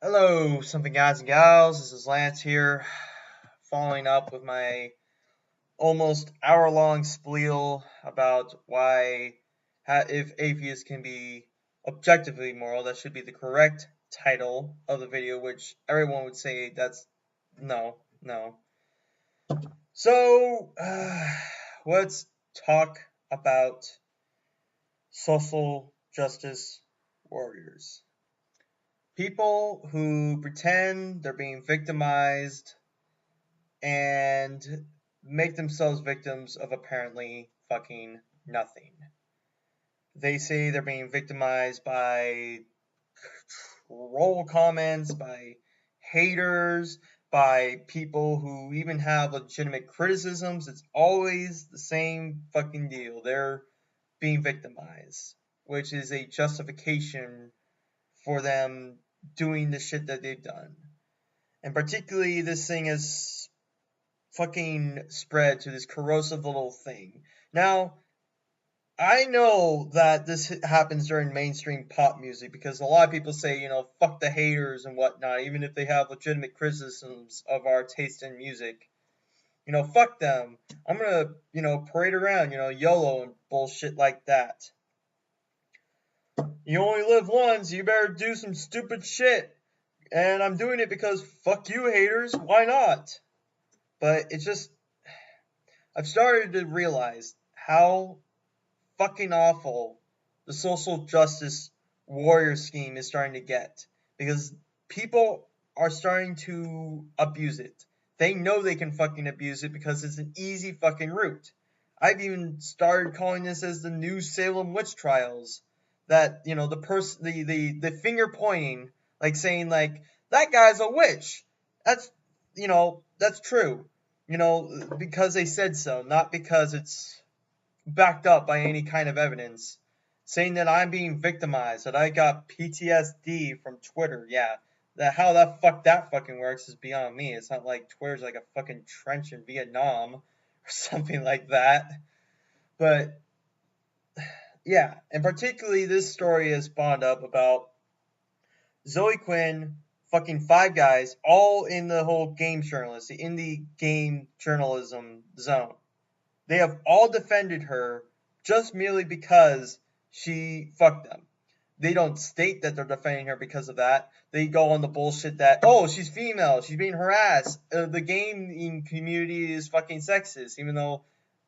Hello, something guys and gals. This is Lance here, following up with my almost hour-long spiel about why, if atheists can be objectively moral, that should be the correct title of the video, which everyone would say that's no, no. So, let's talk about social justice warriors. People who pretend they're being victimized and make themselves victims of apparently fucking nothing. They say they're being victimized by troll comments, by haters, by people who even have legitimate criticisms. It's always the same fucking deal. They're being victimized, which is a justification for them doing the shit that they've done. And particularly, this thing is fucking spread to this corrosive little thing. Now, I know that this happens during mainstream pop music because a lot of people say, fuck the haters and whatnot, even if they have legitimate criticisms of our taste in music. Fuck them. I'm gonna, parade around, YOLO and bullshit like that. You only live once, you better do some stupid shit. And I'm doing it because fuck you haters, why not? But it's just, I've started to realize how fucking awful the social justice warrior scheme is starting to get. Because people are starting to abuse it. They know they can fucking abuse it because it's an easy fucking route. I've even started calling this as the new Salem witch trials. That, the finger pointing, like saying like, that guy's a witch. That's, that's true. Because they said so, not because it's backed up by any kind of evidence. Saying that I'm being victimized, that I got PTSD from Twitter. Yeah, how that fucking works is beyond me. It's not like Twitter's like a fucking trench in Vietnam or something like that. But yeah, and particularly this story has spawned up about Zoe Quinn, fucking Five Guys, all in the whole game journalist, the indie game journalism zone. They have all defended her just merely because she fucked them. They don't state that they're defending her because of that. They go on the bullshit that, oh, she's female, she's being harassed. The gaming community is fucking sexist, even though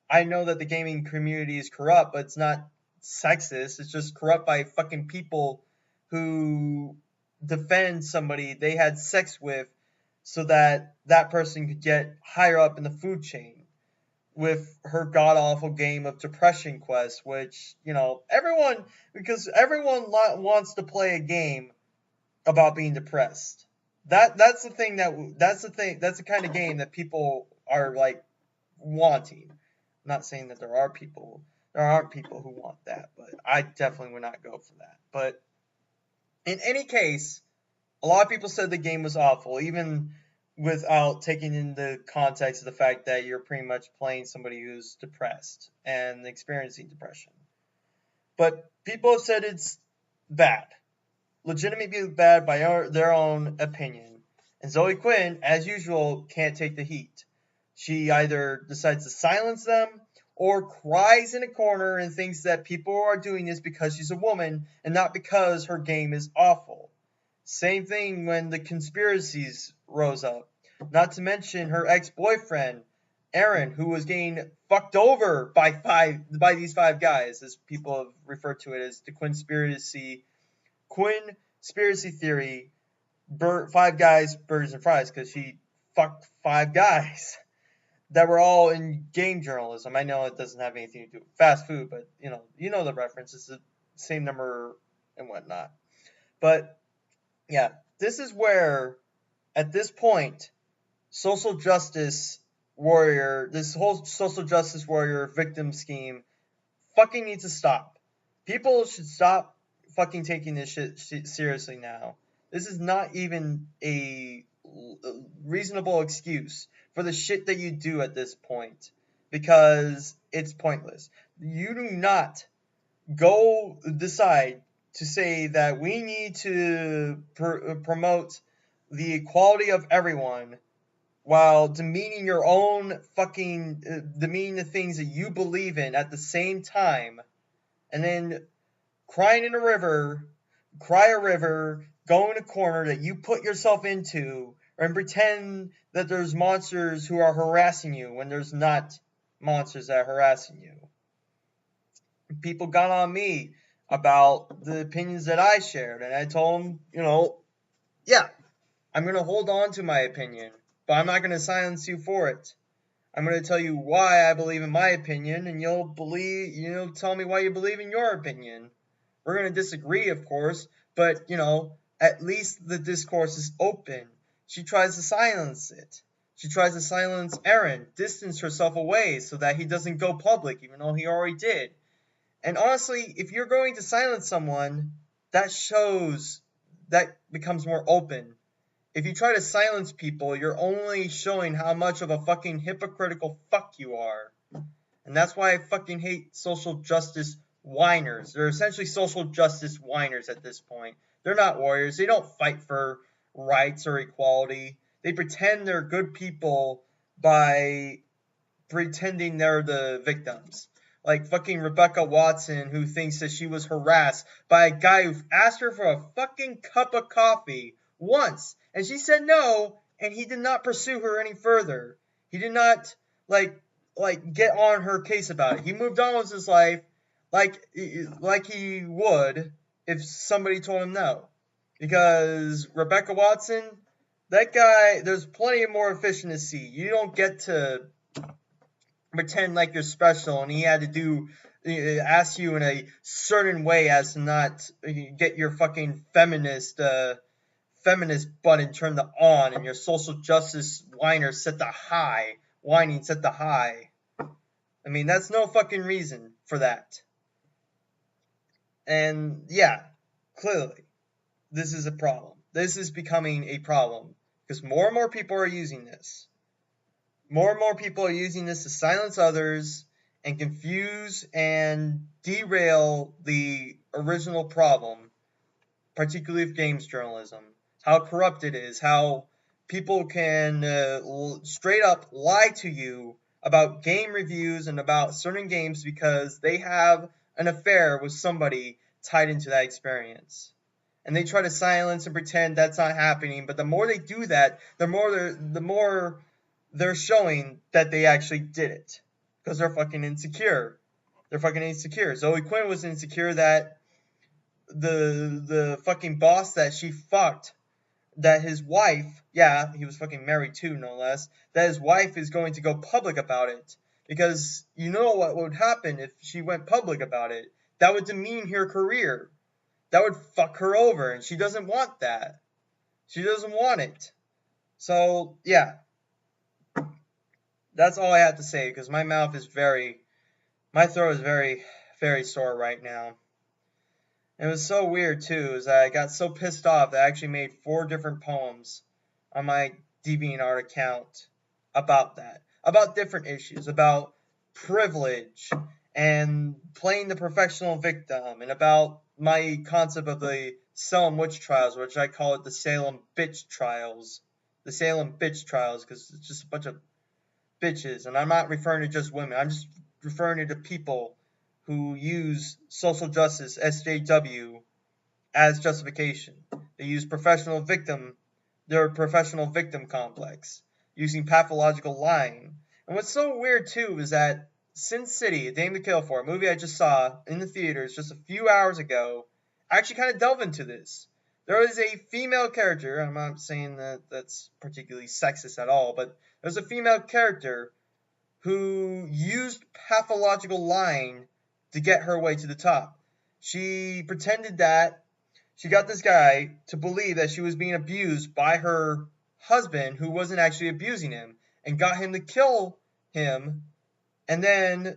I know that the gaming community is corrupt, but it's not sexist. It's just corrupt by fucking people who defend somebody they had sex with so that that person could get higher up in the food chain with her god-awful game of Depression Quest, which, everyone wants to play a game about being depressed. That's the kind of game that people are like wanting. I'm not saying that there aren't people who want that, but I definitely would not go for that. But in any case, a lot of people said the game was awful, even without taking into context of the fact that you're pretty much playing somebody who's depressed and experiencing depression. But people have said it's bad. Legitimately bad by their own opinion. And Zoe Quinn, as usual, can't take the heat. She either decides to silence them or cries in a corner and thinks that people are doing this because she's a woman and not because her game is awful. Same thing when the conspiracies rose up. Not to mention her ex-boyfriend, Aaron, who was getting fucked over by these five guys, as people have referred to it as the Quinspiracy theory, five guys, burgers and fries, because she fucked five guys that were all in game journalism. I know it doesn't have anything to do with fast food, but you know the reference. It's the same number and whatnot. But yeah, this is where, at this point, this whole social justice warrior victim scheme fucking needs to stop. People should stop fucking taking this shit seriously now. This is not even a reasonable excuse for the shit that you do at this point, because it's pointless. You do not go decide to say that we need to promote the equality of everyone while demeaning your own fucking demeaning the things that you believe in at the same time, and then crying in a river, cry a river, go in a corner that you put yourself into, and pretend that there's monsters who are harassing you when there's not monsters that are harassing you. People got on me about the opinions that I shared, and I told them, yeah, I'm going to hold on to my opinion, but I'm not going to silence you for it. I'm going to tell you why I believe in my opinion, and you'll tell me why you believe in your opinion. We're going to disagree, of course, but, at least the discourse is open. She tries to silence it. She tries to silence Aaron, distance herself away so that he doesn't go public, even though he already did. And honestly, if you're going to silence someone, that becomes more open. If you try to silence people, you're only showing how much of a fucking hypocritical fuck you are. And that's why I fucking hate social justice whiners. They're essentially social justice whiners at this point. They're not warriors. They don't fight for rights or equality. They pretend they're good people by pretending they're the victims. Like fucking Rebecca Watson, who thinks that she was harassed by a guy who asked her for a fucking cup of coffee once, and she said no, and he did not pursue her any further. He did not like get on her case about it. He moved on with his life like he would if somebody told him no. Because Rebecca Watson, that guy, there's plenty of more efficiency. You don't get to pretend like you're special, and he had to ask you in a certain way as to not get your fucking feminist button turned on, and your social justice whining set the high. I mean, that's no fucking reason for that. And yeah, clearly, this is a problem. This is becoming a problem because more and more people are using this. More and more people are using this to silence others and confuse and derail the original problem, particularly of games journalism. How corrupt it is, how people can straight up lie to you about game reviews and about certain games because they have an affair with somebody tied into that experience. And they try to silence and pretend that's not happening, but the more they do that, the more they're showing that they actually did it. Because they're fucking insecure. Zoe Quinn was insecure that the fucking boss that she fucked, that his wife, yeah, he was fucking married too, no less, that his wife is going to go public about it. Because you know what would happen if she went public about it? That would demean her career. That would fuck her over, and she doesn't want that. She doesn't want it. So, yeah. That's all I have to say, because my throat is very, very sore right now. It was so weird, too, is that I got so pissed off that I actually made 4 different poems on my DeviantArt account about that. About different issues, about privilege, and playing the professional victim, and about my concept of the Salem witch trials, which I call it the Salem bitch trials. The Salem bitch trials, because it's just a bunch of bitches, and I'm not referring to just women. I'm just referring to people who use social justice, SJW, as justification. They use their professional victim complex, using pathological lying. And what's so weird, too, is that Sin City, A Dame to Kill For, a movie I just saw in the theaters just a few hours ago, actually kind of delved into this. There is a female character, I'm not saying that that's particularly sexist at all, but there's a female character who used pathological lying to get her way to the top. She pretended that she got this guy to believe that she was being abused by her husband, who wasn't actually abusing him, and got him to kill him, and then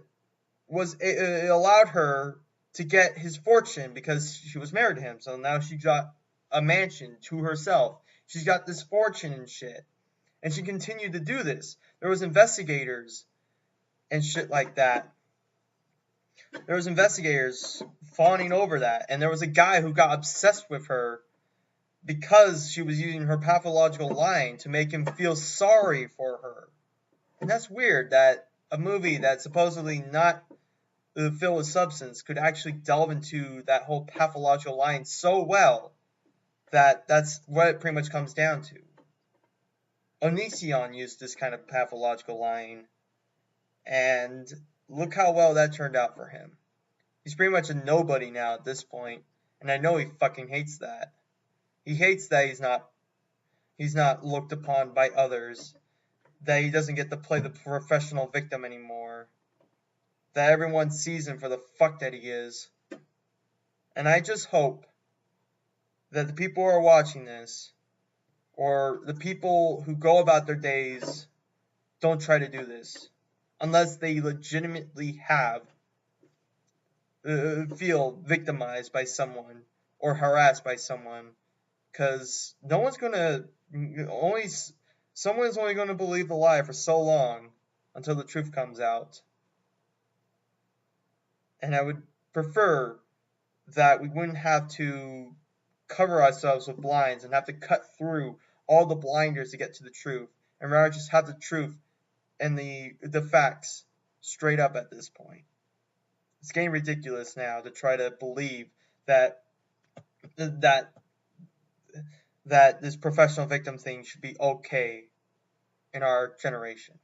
it allowed her to get his fortune because she was married to him. So now she got a mansion to herself. She's got this fortune and shit. And she continued to do this. There was investigators and shit like that. There was investigators fawning over that, and there was a guy who got obsessed with her because she was using her pathological lying to make him feel sorry for her. And that's weird that a movie that's supposedly not filled with substance could actually delve into that whole pathological lying so well that that's what it pretty much comes down to. Onision used this kind of pathological lying, and look how well that turned out for him. He's pretty much a nobody now at this point, and I know he fucking hates that. He hates that he's not looked upon by others, that he doesn't get to play the professional victim anymore, that everyone sees him for the fuck that he is. And I just hope that the people who are watching this, or the people who go about their days, don't try to do this. Unless they legitimately feel victimized by someone or harassed by someone. Because someone's only going to believe the lie for so long until the truth comes out. And I would prefer that we wouldn't have to cover ourselves with blinds and have to cut through all the blinders to get to the truth, and rather just have the truth and the facts straight up at this point. It's getting ridiculous now to try to believe that this professional victim thing should be okay in our generation.